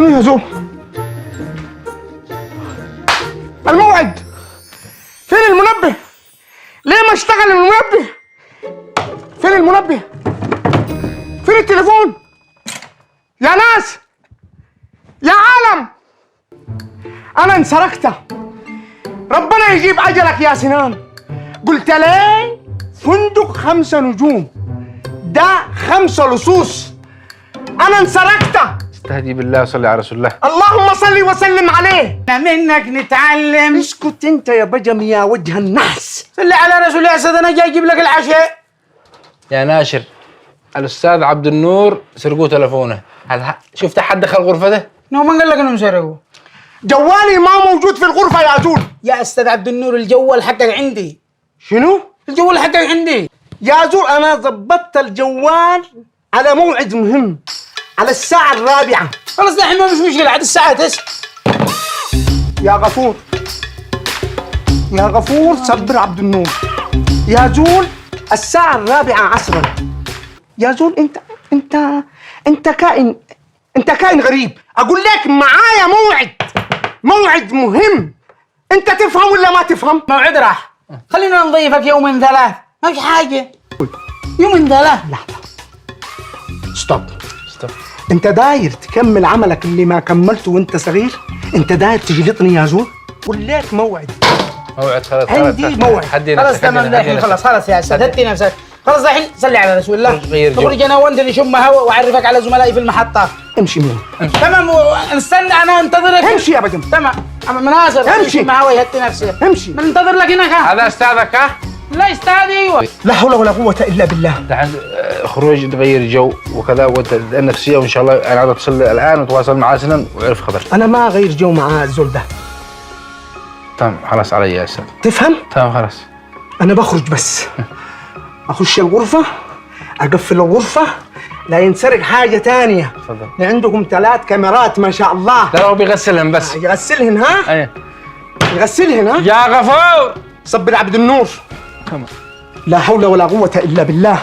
شنو يا زول؟ الموعد فين المنبه؟ ليه ما اشتغل المنبه؟ فين المنبه؟ فين التليفون؟ يا ناس، يا عالم، انا انسرقت. ربنا يجيب اجلك يا سنان. قلت لي فندق 5 نجوم، ده 5 لصوص. انا انسرقت. استهدي بالله وصلي على رسول الله. اللهم صل وسلم عليه. منك نتعلم. اسكت انت يا بجم يا وجه النحس. صلي على رسول الله يا استاذ، انا جاي اجيب لك العشاء. يا ناشر، الاستاذ عبد النور سرقوا تلفونه. شفت حد دخل غرفته؟ نو، من قال لك انهم سرقوا؟ جوالي ما موجود في الغرفة يا زول. يا استاذ عبد النور، الجوال حقك عندي. شنو؟ الجوال حقك عندي يا زول. انا ضبطت الجوال على موعد مهم، على الساعة 4. خلاص دحين ما مش مشكلة، عاد الساعة 9. يا غفور، يا غفور صبر عبد النور. يا زول الساعة 4 عصرا. يا زول انت كائن غريب. اقول لك معايا موعد مهم. انت تفهم ولا ما تفهم؟ موعد راح، خلينا نضيفك يومين 3، ما في حاجة. يومين 3. لحظة، ستوب. انت داير تكمل عملك اللي ما كملته وانت صغير؟ انت داير تجلطني يا زول؟ قول لك موعد خلاص. عندي موعد. خلاص تمام دحين، خلاص يا استاذ، هدي نفسك. خلاص دحين صلي على رسول الله. نخرج انا وانت نشم هواء واعرفك على زملائي في المحطة. امشي منه. تمام، استنى انا انتظرك. امشي يا بجم. تمام مناصر، امشي. نشم هواء يهدي نفسك. امشي. ننتظر لك هناك. هذا استاذك؟ ها؟ لا استاذي. ايوه. لا حول ولا قوة الا بالله. دحين خروج تغير جو وكذا، وانت النفسيه، وان شاء الله انا عاد اتصل الان وتواصل مع سنن وعرف خبر. انا ما اغير جو مع الزول ده. تمام خلاص علي يا استاذ. تفهم؟ تمام خلاص. انا بخرج بس اخش الغرفة، اقفل الغرفة، لا ينسرق حاجة تانية. تفضل. عندكم 3 كاميرات ما شاء الله. لا هو بيغسلهم بس. يغسلهن ها؟ ايه يغسلهن ها؟ يا غفور. صبر عبد النور. تمام. لا حول ولا قوة الا بالله.